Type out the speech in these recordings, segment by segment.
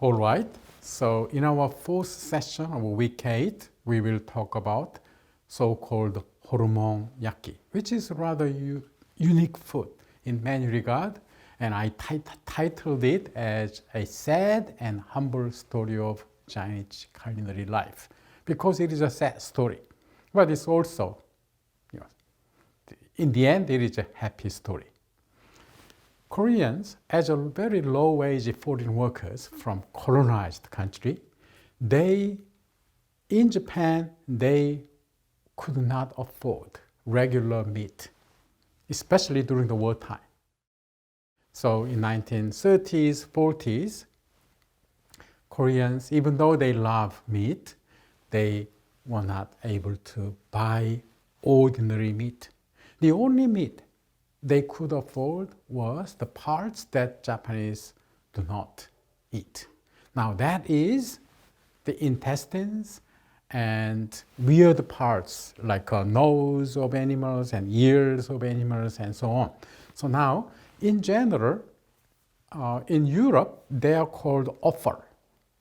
All right, so in our fourth session of week 8, we will talk about so-called hormone yaki, which is rather unique food in many regards, and I titled it as a sad and humble story of Zainichi culinary life, because it is a sad story, but it's also, in the end, it is a happy story. Koreans, as a very low-wage foreign workers from colonized country, in Japan, they could not afford regular meat, especially during the wartime. So in 1930s, 40s, Koreans, even though they love meat, they were not able to buy ordinary meat. The only meat they could afford was the parts that Japanese do not eat. Now that is the intestines and weird parts like nose of animals and ears of animals and so on. So now, in general, in Europe, they are called offal.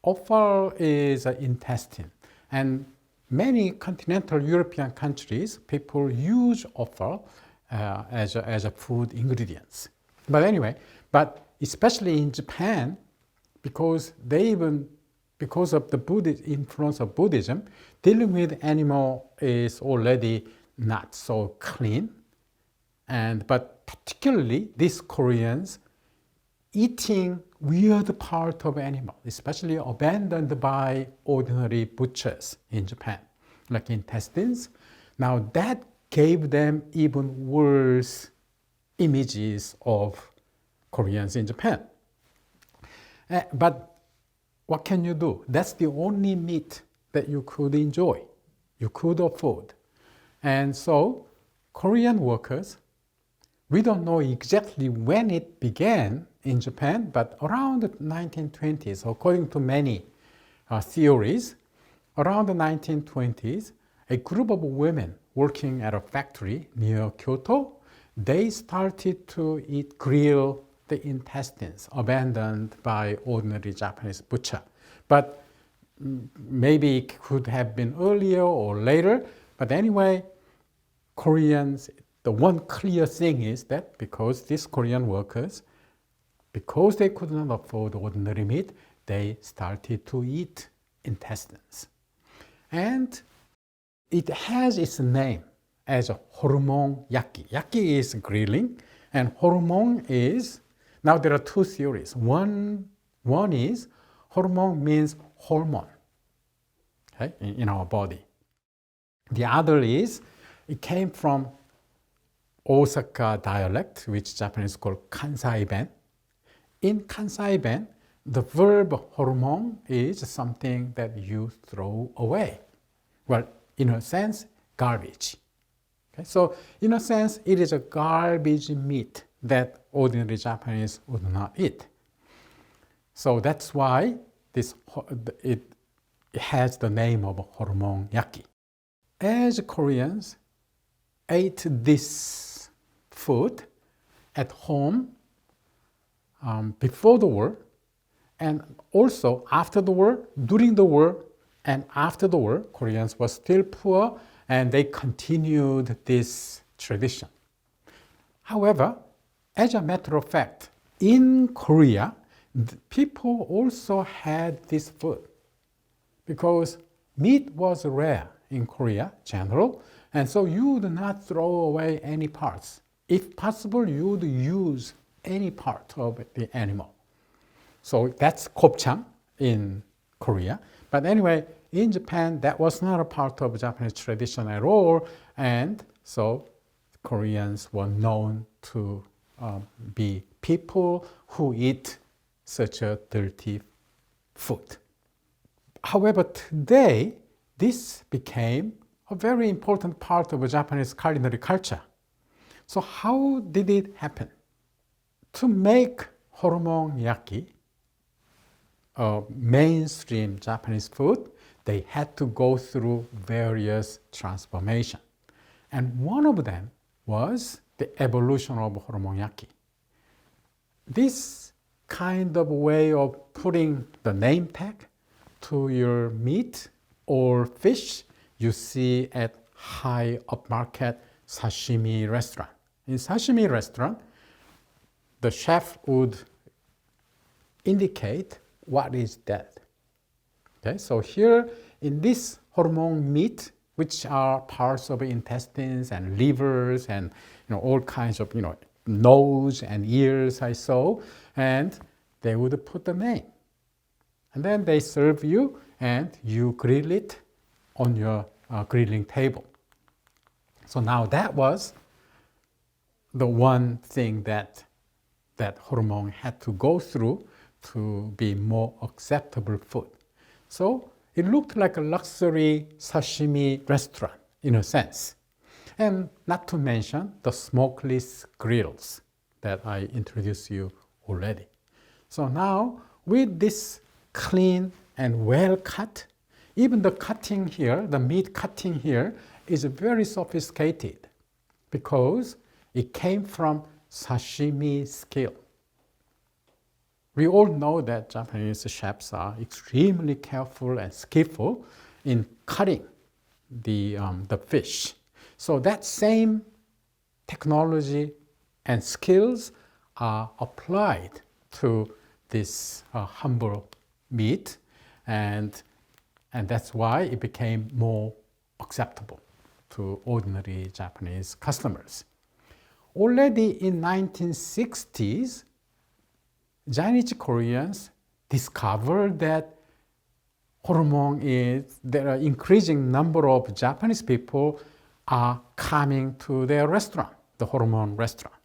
Offal is an intestine, and many continental European countries, people use offal as a food ingredients. But anyway, especially in Japan, because of the influence of Buddhism, dealing with animal is already not so clean. But particularly these Koreans eating weird part of animal, especially abandoned by ordinary butchers in Japan, like intestines. Now that gave them even worse images of Koreans in Japan. But what can you do? That's the only meat that you could enjoy, you could afford. And so Korean workers, we don't know exactly when it began in Japan, but around the 1920s, according to many theories, around the 1920s, a group of women working at a factory near Kyoto, they started to grill the intestines abandoned by ordinary Japanese butcher. But maybe it could have been earlier or later. But anyway, Koreans, the one clear thing is that because these Korean workers, because they could not afford ordinary meat, they started to eat intestines. And it has its name as a hormone yaki. Yaki is grilling, and hormone is, now there are two theories. One is hormone means hormone, okay, in our body. The other is, it came from Osaka dialect, which Japanese call Kansai-ben. In Kansai-ben, the verb hormone is something that you throw away. Well, in a sense, garbage. Okay? So in a sense, it is a garbage meat that ordinary Japanese would not eat. So that's why it has the name of hormone yaki. As Koreans ate this food at home before the war, and also after the war, during the war, and after the war, Koreans were still poor, and they continued this tradition. However, as a matter of fact, in Korea, people also had this food because meat was rare in Korea, general, and so you would not throw away any parts. If possible, you would use any part of the animal. So that's gopchang in Korea. But anyway, in Japan, that was not a part of Japanese tradition at all, and so Koreans were known to be people who eat such a dirty food. However, today, this became a very important part of Japanese culinary culture. So how did it happen? To make hormone yaki mainstream Japanese food, they had to go through various transformations. And one of them was the evolution of hormone yaki. This kind of way of putting the name tag to your meat or fish you see at high upmarket sashimi restaurant. In sashimi restaurant, the chef would indicate what is that. Okay, so here in this hormone meat, which are parts of intestines and livers and all kinds of nose and ears I saw, and they would put the name. And then they serve you and you grill it on your grilling table. So now that was the one thing that hormone had to go through to be more acceptable food. So it looked like a luxury sashimi restaurant in a sense. And not to mention the smokeless grills that I introduced you already. So now with this clean and well cut, even the cutting here, the meat cutting here is very sophisticated because it came from sashimi skill. We all know that Japanese chefs are extremely careful and skillful in cutting the fish. So that same technology and skills are applied to this humble meat, and that's why it became more acceptable to ordinary Japanese customers. Already in 1960s, Zainichi Koreans discovered that there are increasing number of Japanese people are coming to their restaurant, the hormone restaurant.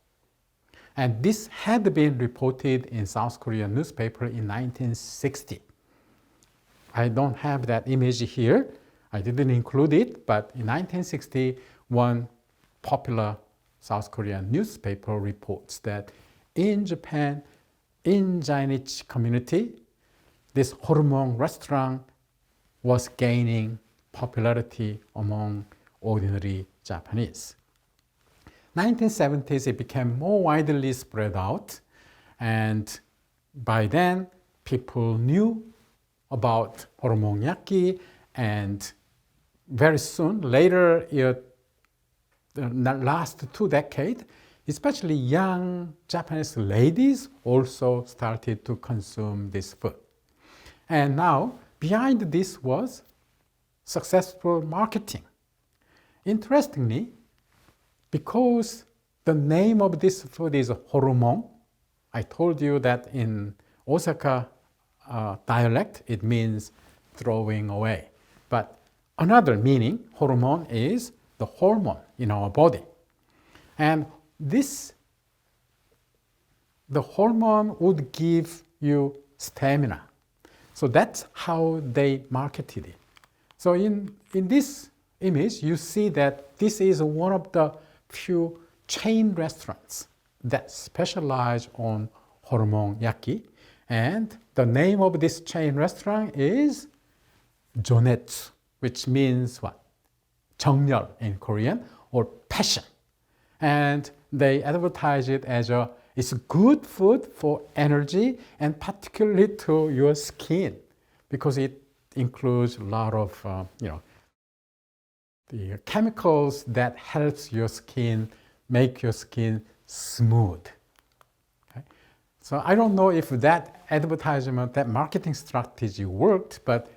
And this had been reported in South Korean newspaper in 1960. I don't have that image here. I didn't include it, but in 1960, one popular South Korean newspaper reports that in Japan, in Zainichi community, this hormone restaurant was gaining popularity among ordinary Japanese. 1970s, it became more widely spread out, and by then, people knew about hormonyaki, and very soon, later, the last 2 decades, especially young Japanese ladies also started to consume this food. And now, behind this was successful marketing. Interestingly, because the name of this food is hormone, I told you that in Osaka dialect, it means throwing away. But another meaning, hormone, is the hormone in our body. And the hormone would give you stamina. So that's how they marketed it. So in this image, you see that this is one of the few chain restaurants that specialize on hormone yaki. And the name of this chain restaurant is Jonetsu, which means what? 정열 in Korean, or passion. And they advertise it as it's good food for energy and particularly to your skin because it includes a lot of the chemicals that helps your skin, make your skin smooth. Okay? So I don't know if that advertisement, that marketing strategy worked, but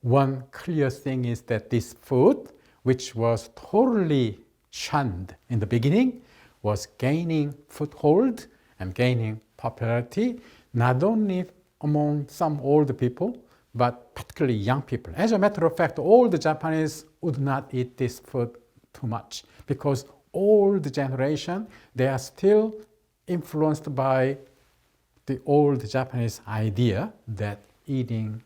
one clear thing is that this food, which was totally shunned in the beginning, was gaining foothold and gaining popularity, not only among some old people, but particularly young people. As a matter of fact, all the Japanese would not eat this food too much because old generation, they are still influenced by the old Japanese idea that eating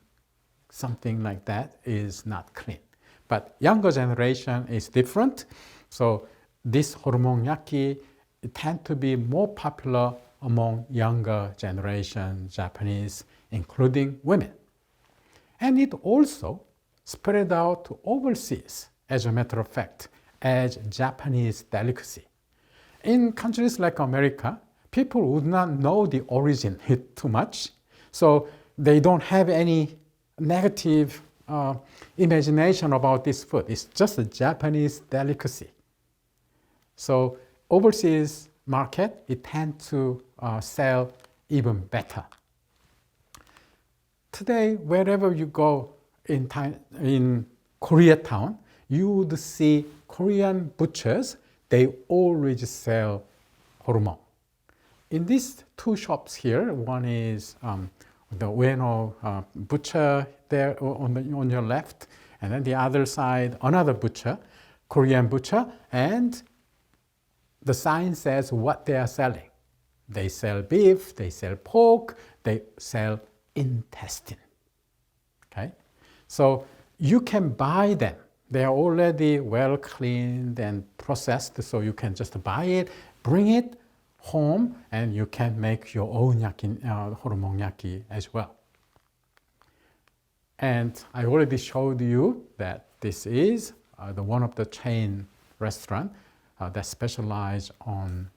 something like that is not clean. But younger generation is different. So this hormonyaki tend to be more popular among younger generation Japanese, including women. And it also spread out to overseas, as a matter of fact, as Japanese delicacy. In countries like America, people would not know the origin too much, so they don't have any negative imagination about this food. It's just a Japanese delicacy. So overseas market, it tends to sell even better. Today, wherever you go in Koreatown, you would see Korean butchers. They always sell hormone. In these two shops here, one is the Ueno butcher there on your left, and then the other side, another butcher, Korean butcher, and the sign says what they are selling. They sell beef, they sell pork, they sell intestine. Okay? So you can buy them. They are already well cleaned and processed, so you can just buy it, bring it home, and you can make your own yaki, hormone yaki as well. And I already showed you that this is the one of the chain restaurant that specialize on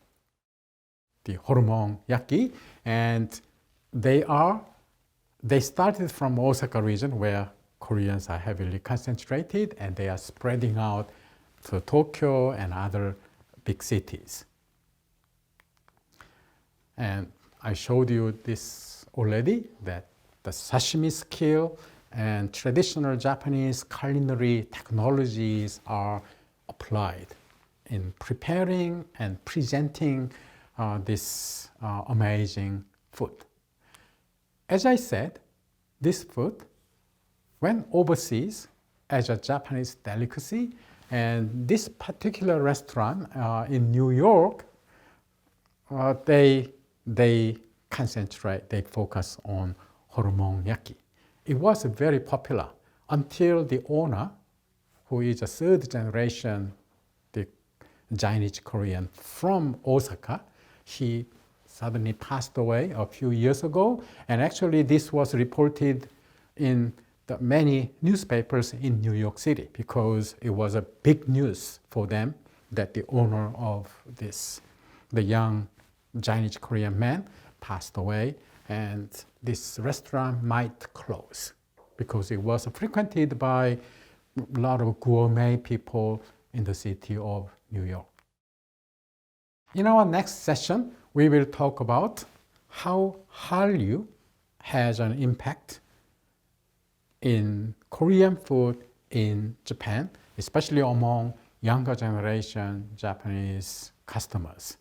the hormone yaki, and they started from Osaka region where Koreans are heavily concentrated, and they are spreading out to Tokyo and other big cities. And I showed you this already, that the sashimi skill and traditional Japanese culinary technologies are applied in preparing and presenting this amazing food. As I said, this food went overseas as a Japanese delicacy, and this particular restaurant in New York, they concentrate, they focus on hormone yaki. It was very popular until the owner, who is a third generation, the Zainichi Korean from Osaka, he suddenly passed away a few years ago, and actually this was reported in the many newspapers in New York City because it was a big news for them that the owner of this, the young Zainichi Korean man, passed away, and this restaurant might close because it was frequented by a lot of gourmet people in the city of New York. In our next session, we will talk about how Hallyu has an impact in Korean food in Japan, especially among younger generation Japanese customers.